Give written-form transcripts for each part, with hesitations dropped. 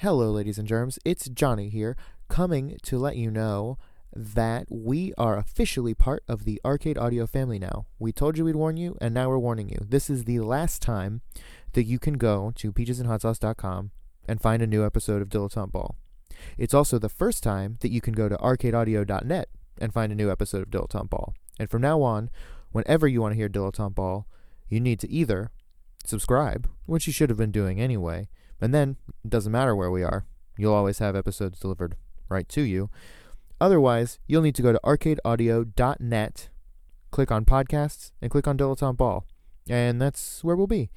Hello, ladies and germs. It's Johnny here, coming to let you know that we are officially part of the Arcade Audio family now. We told you we'd warn you, and now we're warning you. This is the last time that you can go to peachesandhotsauce.com and find a new episode of Dilettante Ball. It's also the first time that you can go to arcadeaudio.net and find a new episode of Dilettante Ball. And from now on, whenever you want to hear Dilettante Ball, you need to either subscribe, which you should have been doing anyway, and then it doesn't matter where we are. You'll always have episodes delivered right to you. Otherwise, you'll need to go to arcadeaudio.net, click on podcasts, and click on Dilettante Ball. And that's where we'll be.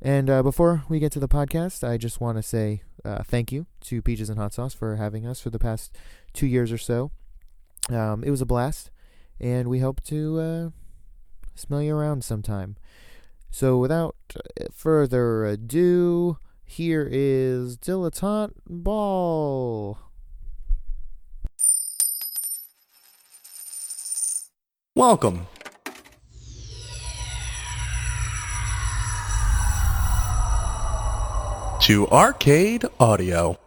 And before we get to the podcast, I just want to say thank you to Peaches and Hot Sauce for having us for the past 2 years or so. It was a blast, and we hope to smell you around sometime. So without further ado, here is Dilettante Ball. Welcome to Arcade Audio.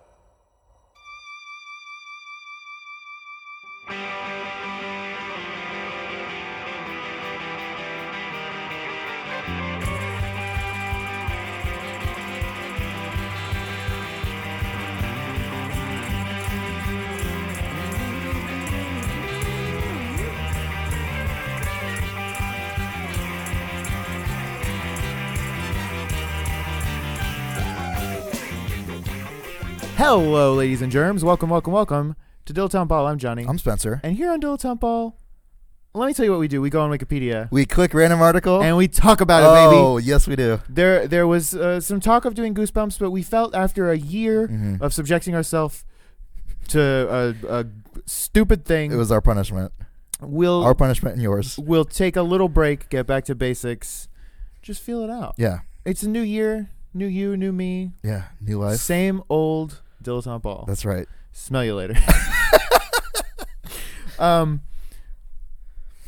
Hello, ladies and germs. Welcome to Dilettante Ball. I'm Johnny. I'm Spencer. And here on Dilettante Ball, let me tell you what we do. We go on Wikipedia. We click random article. And we talk about it, baby. Oh, yes, we do. There was some talk of doing Goosebumps, but we felt after a year of subjecting ourselves to a stupid thing. It was our punishment. Our punishment and yours. We'll take a little break, get back to basics, just feel it out. Yeah. It's a new year, new you, new me. Yeah, new life. Same old Dilettante Ball. That's right. Smell you later. How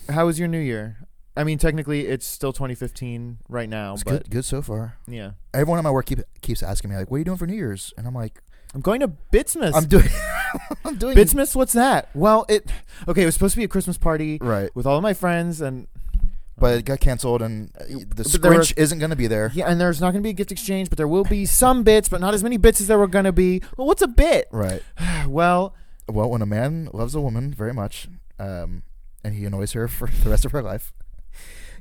was your new year? I mean, technically, it's still 2015 right now. It's but good so far. Yeah. Everyone at my work keeps asking me, like, what are you doing for New Year's? And I'm like, I'm going to Bitsmas. I'm doing Bitsmas? What's that? Well, it was supposed to be a Christmas party right with all of my friends, but it got canceled, and the Scrinch isn't going to be there. Yeah, and there's not going to be a gift exchange, but there will be some bits, but not as many bits as there were going to be. Well, what's a bit? Right. Well, when a man loves a woman very much, and he annoys her for the rest of her life.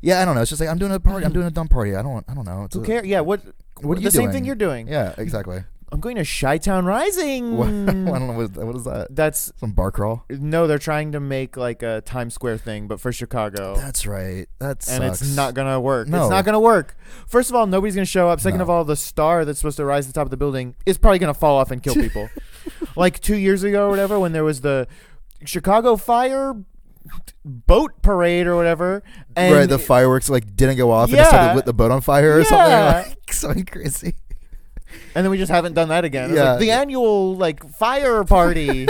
Yeah, I don't know. It's just like, I'm doing a party. I'm doing a dumb party. I don't know. Who cares? Yeah, what are you doing? The same thing you're doing. Yeah, exactly. I'm going to Chi-Town Rising. I don't know. What is that? That's some bar crawl. No, they're trying to make like a Times Square thing, but for Chicago. That's right. That sucks. And it's not going to work. No. It's not going to work. First of all, nobody's going to show up. Second of all, the star that's supposed to rise to the top of the building is probably going to fall off and kill people. Like 2 years ago or whatever, when there was the Chicago Fire boat parade or whatever. And right, the fireworks like didn't go off and it started lit the boat on fire or something. Like, something crazy. And then we just haven't done that again. Yeah. Like the annual fire party.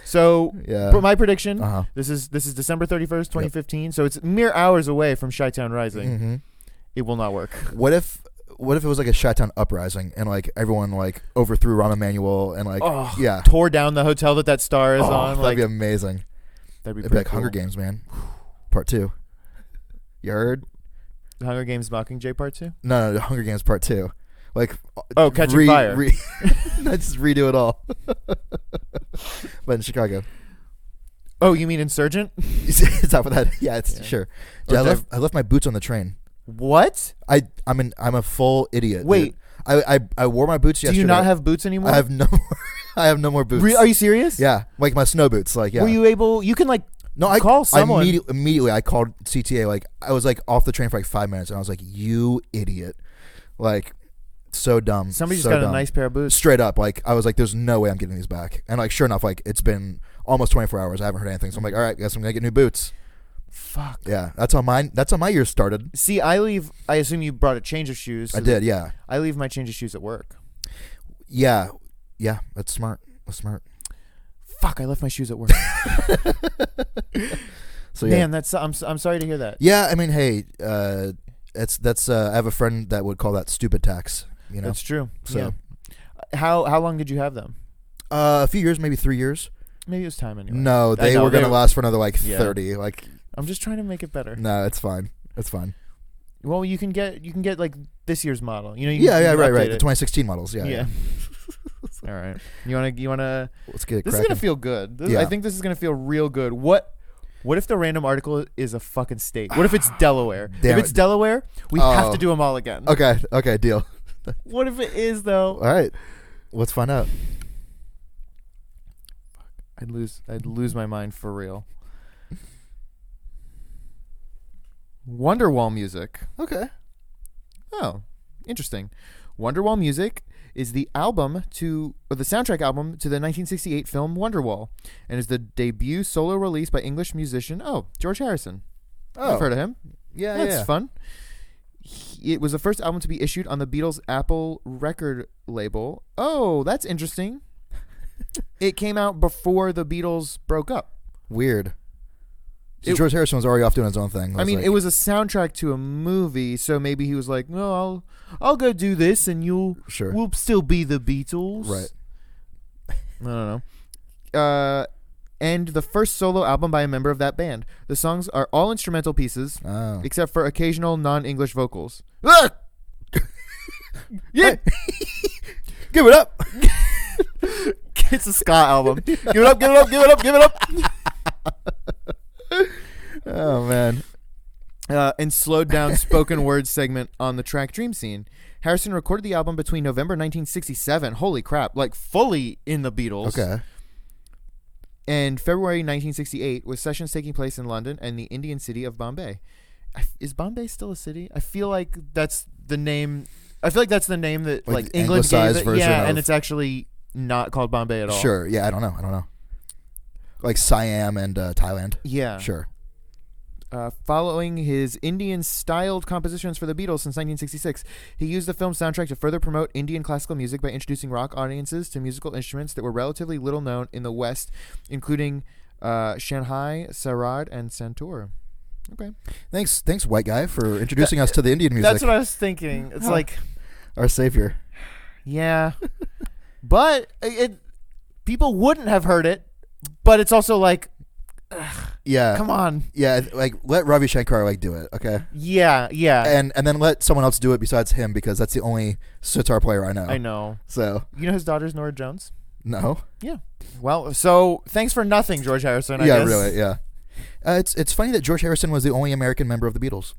So, yeah. For my prediction, Uh-huh. this is December 31st, 2015. Yep. So it's mere hours away from Chi-Town Rising. Mm-hmm. It will not work. What if it was like a Chi-Town uprising and like everyone like overthrew Rahm Emanuel and like tore down the hotel that star is on? That'd be amazing. It'd be like cool. Hunger Games, man. Part 2. You heard? Hunger Games Mockingjay Part 2? No, Hunger Games Part 2. Like Catching Fire. Let's just redo it all. But in Chicago. Oh, you mean Insurgent? Is that what that? Yeah, sure. Dude, I left my boots on the train. What? I'm a full idiot. Wait. Dude. I wore my boots yesterday. Do you not have boots anymore? I have no more. I have no more boots. Are you serious? Yeah, like my snow boots. Like, yeah. Were you able? You can call someone. Immediately, I called CTA. Like, I was like off the train for like 5 minutes, and I was like, "You idiot!" Like, so dumb. Somebody just so got dumb. a nice pair of boots. Straight up, like I was like, "There's no way I'm getting these back." And like, sure enough, like it's been almost 24 hours. I haven't heard anything, so I'm like, "All right, guess I'm gonna get new boots." Fuck. Yeah, that's how my year started. See, I assume you brought a change of shoes. I did, yeah. I leave my change of shoes at work. Yeah, that's smart. Fuck, I left my shoes at work. So yeah. Man, I'm sorry to hear that. Yeah, I mean, hey, that's I have a friend that would call that stupid tax. You know, that's true. So yeah. How long did you have them? A few years, maybe 3 years. Maybe it was time anyway. No, they were going to last for another like 30. Like, I'm just trying to make it better. No, it's fine. It's fine. Well, you can get like this year's model. You know. Right. The 2016 models. Yeah. All right. You wanna. Let's get it. This is gonna feel good. I think this is gonna feel real good. What if the random article is a fucking state? What if it's Delaware? If it's Delaware, we have to do them all again. Okay, deal. What if it is though? All right, let's find out. I'd lose my mind for real. Wonderwall music. Okay. Oh, interesting. Wonderwall music is the soundtrack album to the 1968 film Wonderwall, and is the debut solo release by English musician George Harrison. Oh, I've heard of him. Yeah, That's fun. It was the first album to be issued on the Beatles' Apple record label. Oh, that's interesting. It came out before the Beatles broke up. Weird. So George Harrison was already off doing his own thing. It was a soundtrack to a movie, so maybe he was like, "No, I'll go do this, and we'll still be the Beatles." Right. I don't know. And the first solo album by a member of that band. The songs are all instrumental pieces, except for occasional non-English vocals. Yeah. Give it up. It's a ska album. Give it up, give it up, give it up, give it up. Oh, man. And slowed down spoken word segment on the track Dream Scene. Harrison recorded the album between November 1967. Holy crap. Like fully in the Beatles. Okay. And February 1968, with sessions taking place in London and the Indian city of Bombay. Is Bombay still a city? I feel like that's the name. I feel like that's the name that like England gave it. Yeah, and it's actually not called Bombay at all. Sure. Yeah, I don't know. Like Siam and Thailand. Yeah. Sure. Following his Indian-styled compositions for the Beatles since 1966, he used the film's soundtrack to further promote Indian classical music by introducing rock audiences to musical instruments that were relatively little known in the West, including Shanhai, Sarod, and Santoor. Okay. Thanks, white guy, for introducing us to the Indian music. That's what I was thinking. It's like our savior. Yeah, but people wouldn't have heard it. But it's also like. Yeah. Come on. Yeah, like let Ravi Shankar do it, okay? Yeah. And then let someone else do it besides him, because that's the only sitar player I know. I know. So you know his daughter's Nora Jones? No. Yeah. Well, so thanks for nothing, George Harrison. I guess. Really. Yeah. It's funny that George Harrison was the only American member of the Beatles.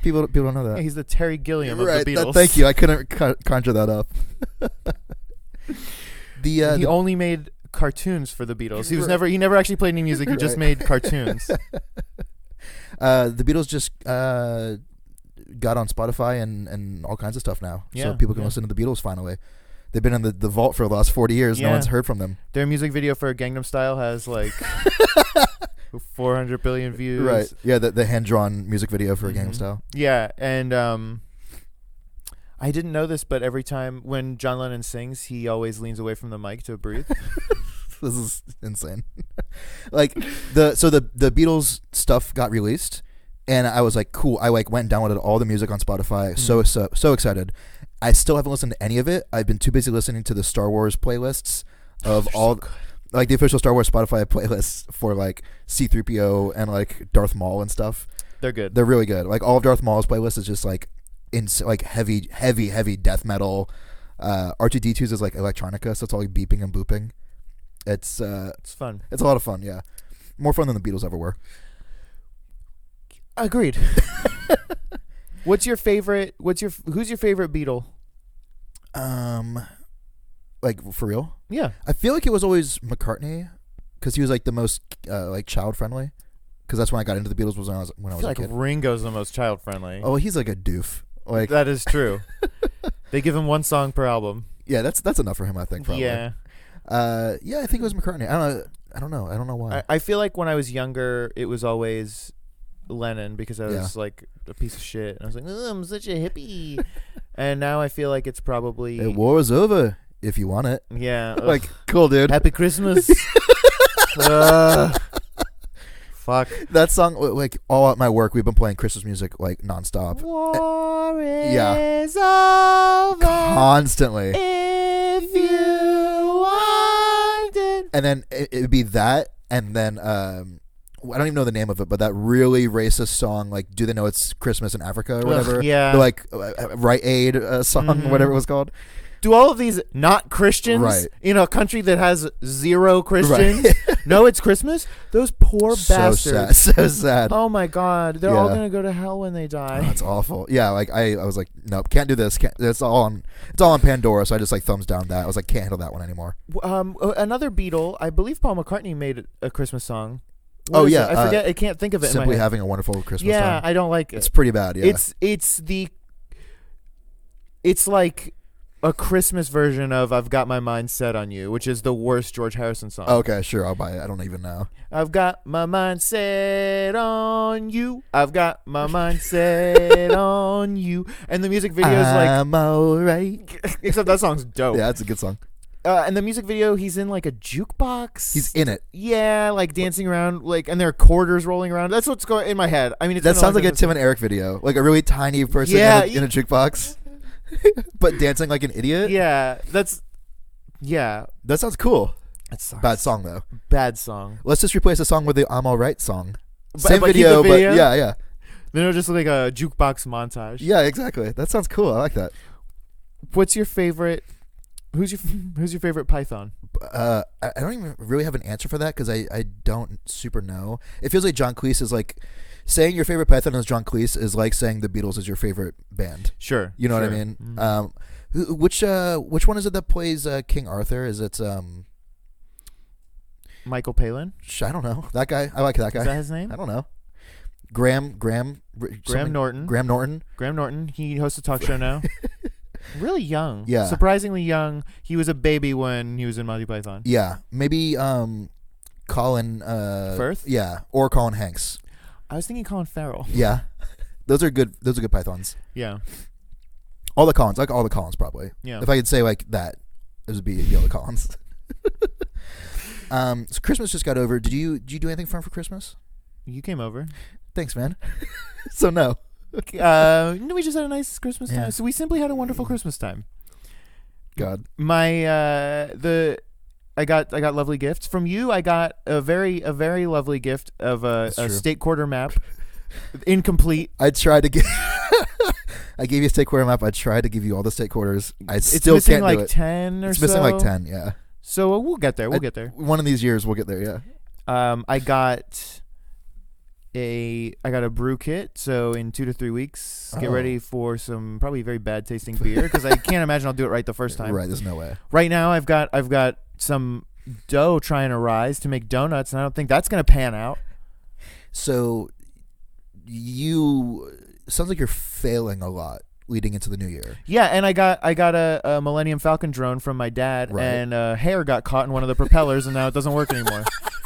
People don't know that. Yeah, he's the Terry Gilliam of the Beatles. Thank you. I couldn't conjure that up. He only made cartoons for the Beatles. He never actually played any music. He just made cartoons. The Beatles just got on Spotify and all kinds of stuff now. Yeah, so people can listen to the Beatles finally. They've been in the vault for the last 40 years. Yeah. No one's heard from them. Their music video for Gangnam Style has like 400 billion views. Right. Yeah, the hand-drawn music video for Gangnam Style. Yeah, and I didn't know this, but every time when John Lennon sings, he always leans away from the mic to breathe. This is insane. The Beatles stuff got released, and I was like, cool. I went and downloaded all the music on Spotify. So excited. I still haven't listened to any of it. I've been too busy listening to the Star Wars playlists of all, like the official Star Wars Spotify playlists for like C-3PO and like Darth Maul and stuff. They're good. They're really good. Like all of Darth Maul's playlists is just like heavy death metal. R2D2's is like electronica, so it's all like beeping and booping. It's fun. It's a lot of fun. Yeah, more fun than the Beatles ever were. Agreed. Who's your favorite Beatle? Like for real? Yeah. I feel like it was always McCartney, because he was like the most like child friendly. Because that's when I got into the Beatles, was when I was a kid. Ringo's the most child friendly. Oh, he's like a doof. Like that is true. They give him one song per album. Yeah, that's enough for him, I think. Probably. Yeah. Yeah, I think it was McCartney. I don't know why. I feel like when I was younger, it was always Lennon, because I was like a piece of shit, and I was like, oh, I'm such a hippie. And now I feel like it's probably war is over if you want it. Yeah. Like, cool, dude. Happy Christmas. fuck. That song, like all at my work, we've been playing Christmas music like nonstop. War Yeah. is over. Constantly. If you want it. And then it'd be that, and then I don't even know the name of it, but that really racist song, like "Do They Know It's Christmas in Africa" or whatever. Yeah. The, like Right Aid song, whatever it was called. Do all of these not Christians Right. in a country that has 0 Christians know it's Christmas? Those poor bastards. So sad. Oh my God, they're all Yeah. gonna go to hell when they die. That's awful. Yeah, like I was like, nope, can't do this. It's all on Pandora, so I just like thumbs down that. I was like, can't handle that one anymore. Another Beatle, I believe Paul McCartney made a Christmas song. What Oh is yeah, it? I forget. I can't think of it. Simply in my head. Having a Wonderful Christmas. Yeah, Time. I don't like it. It's pretty bad. Yeah, It's like a Christmas version of "I've Got My Mind Set on You," which is the worst George Harrison song. okay, sure, I'll buy it. I don't even know. I've got my mind set on you. I've got my mind set on you. And the music video is like, I'm alright. except that song's dope. Yeah, it's a good song. And the music video, he's in like a jukebox. He's in it. Yeah, like dancing around, like, and there are quarters rolling around. That's what's going in my head. I mean, it's That been sounds long like a since Tim and Eric video, like a really tiny person Yeah, in a jukebox, but dancing like an idiot. Yeah, that sounds cool. That's Bad song though. Bad song. Let's just replace the song with the "I'm Alright" song. But Same keep the video, but video? yeah. Then it'll just look like a jukebox montage. Yeah, exactly. That sounds cool. I like that. What's your favorite? Who's your favorite Python? I don't even really have an answer for that because I don't super know. It feels like John Cleese is like saying your favorite Python is John Cleese is like saying the Beatles is your favorite band. Sure. You know what I mean? Mm-hmm. Which one is it that plays King Arthur? Is it Michael Palin? I don't know. That guy. I like that guy. Is that his name? I don't know. Graham Norton. Graham Norton. Graham Norton. He hosts a talk show now. Really young. Yeah. Surprisingly young. He was a baby when he was in Monty Python. Yeah. Maybe Colin Firth? Yeah. Or Colin Hanks. I was thinking Colin Farrell. Yeah. Those are good Pythons. Yeah. All the Collins. I like all the Collins probably. Yeah. If I could say like that, it would be all the Collins. So Christmas just got over. Did you do anything fun for Christmas? You came over. Thanks, man. So no. No, we just had a nice Christmas time. Yeah. So we simply had a wonderful Christmas time. God. I got lovely gifts from you. I got a very lovely gift of a state quarter map, incomplete. I tried to get. I gave you a state quarter map. I tried to give you all the state quarters. It's still missing can't like do it. 10 or It's so. missing like 10. Yeah. So we'll get there. We'll get there. One of these years we'll get there. Yeah. I got a brew kit. So in 2 to 3 weeks, get ready for some probably very bad tasting beer because I can't imagine I'll do it right the first time. Right. There's no way. Right now I've got some dough trying to rise to make donuts, and I don't think that's gonna pan out. So sounds like you're failing a lot leading into the new year. Yeah, and I got a Millennium Falcon drone from my dad, Right. and hair got caught in one of the propellers, and now it doesn't work anymore.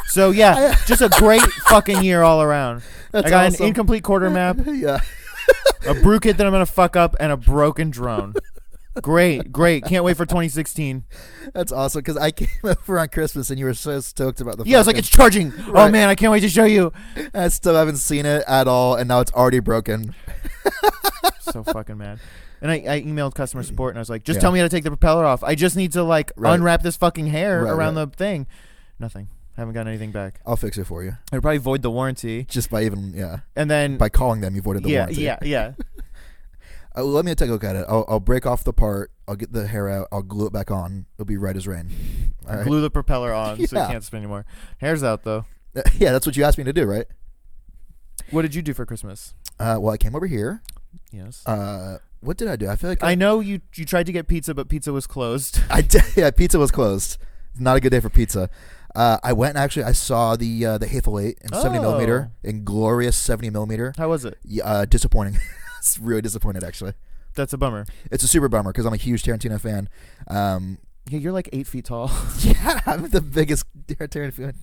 So yeah, just a great fucking year all around. That's I got awesome. an incomplete quarter map, Yeah. a brew kit that I'm gonna fuck up, and a broken drone. Great. Can't wait for 2016. That's awesome because I came over on Christmas and you were so stoked about the. Yeah, I was like, it's charging. Oh Right. man, I can't wait to show you. I still haven't seen it at all, and now it's already broken. So fucking mad. And I emailed customer support and I was like, just Yeah. tell me how to take the propeller off. I just need to like Right. unwrap this fucking hair Right, around right. the thing. Nothing. Haven't gotten anything back. I'll fix it for you. I'd probably void the warranty. Just by And then by calling them, you voided the warranty. Yeah. Let me take a look at it. I'll break off the part. I'll get the hair out. I'll glue it back on. It'll be right as rain. All right. Glue the propeller on so you Yeah. can't spin anymore. Hair's out though. Yeah, that's what you asked me to do, right? What did you do for Christmas? Well, I came over here. Yes. What did I do? I feel like I know you tried to get pizza, but pizza was closed. I did. Yeah, pizza was closed. Not a good day for pizza. I went and actually I saw the Hateful Eight in 70mm in glorious 70mm. How was it? Yeah, disappointing. It's really disappointed actually. That's a bummer. It's a super bummer because I'm a huge Tarantino fan. Yeah, you're like 8 feet tall. Yeah, I'm the biggest Tarantino.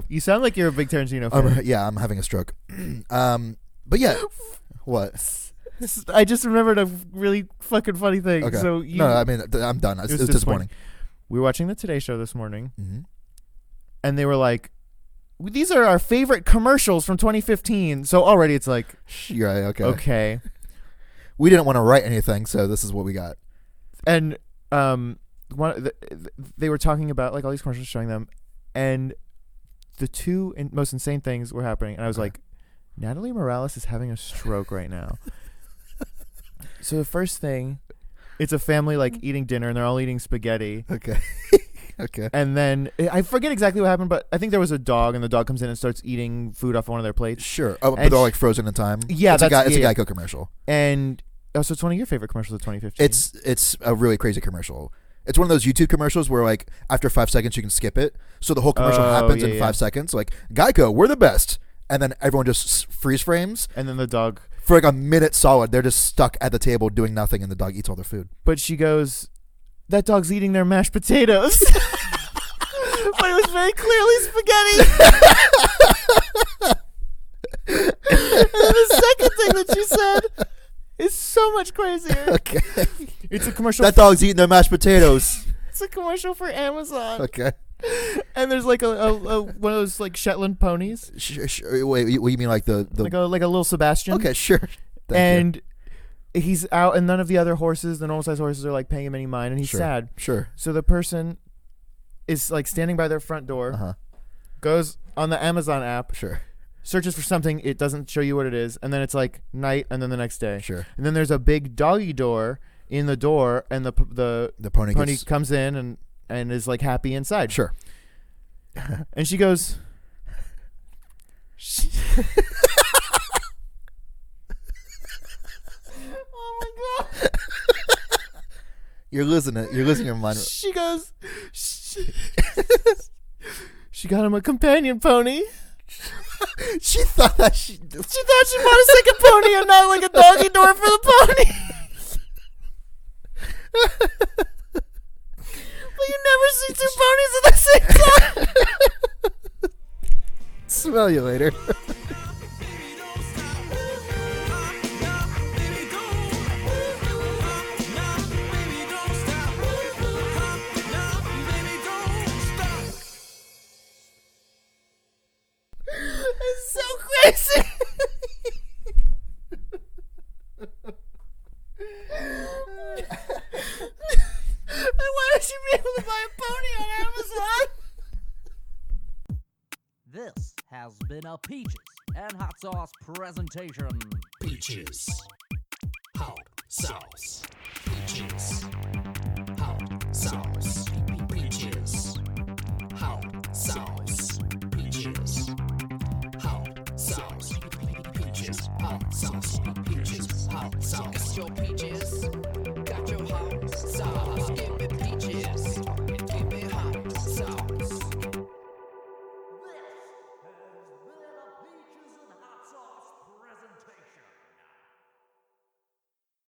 You sound like you're a big Tarantino fan. Yeah, I'm having a stroke. But yeah, what? I just remembered a really fucking funny thing. Okay. So you, No, I mean I'm done. It was disappointing. We were watching the Today Show this morning, Mm-hmm. and they were like, these are our favorite commercials from 2015. So already it's like, You're right. Okay. okay. We didn't want to write anything, so this is what we got. And they were talking about like all these commercials showing them, and the two most insane things were happening, and I was like, Natalie Morales is having a stroke right now. So the first thing, it's a family like eating dinner, and they're all eating spaghetti. Okay. Okay. And then I forget exactly what happened, but I think there was a dog, and the dog comes in and starts eating food off one of their plates. Sure. Oh, but And they're all like frozen in time. Yeah, it's it's a Geico commercial. And also, it's one of your favorite commercials of 2015. It's a really crazy commercial. It's one of those YouTube commercials where like after 5 seconds you can skip it, so the whole commercial happens in 5 seconds. Like Geico, we're the best, and then everyone just freeze frames. And then the dog, for like a minute solid, they're just stuck at the table doing nothing, and the dog eats all their food. but she goes, "That dog's eating their mashed potatoes." But it was very clearly spaghetti. And the second thing that she said is so much crazier. Okay. It's a commercial. That dog's eating their mashed potatoes. It's a commercial for Amazon. Okay. And there's like a one of those like Shetland ponies, Wait, what you mean like the like a little Sebastian. Okay, sure. Thank And he's out, and none of the other horses, the normal size horses, are like paying him any mind, and he's Sure. sad. Sure. So the person is like standing by their front door, Uh-huh. goes on the Amazon app, Sure. searches for something, it doesn't show you what it is, and then it's like night, and then the next day. Sure. And then there's a big doggy door in the door, and the pony pony gets comes in and is like happy inside. Sure. And she goes, "Oh my god." You're losing it. You're losing your mind. She goes, she got him a companion pony. She thought that she She thought she bought a second pony and not like a doggy door for the pony. But you never see two ponies at the same time. smell you later. It's so crazy. And why would you be able to buy a pony on Amazon? This has been a Peaches and Hot Sauce presentation. Peaches. Hot sauce. Peaches. Hot sauce. Peaches. Hot sauce. Peaches. Hot sauce. Peaches. Hot sauce. Peaches. Hot sauce. Your Peaches.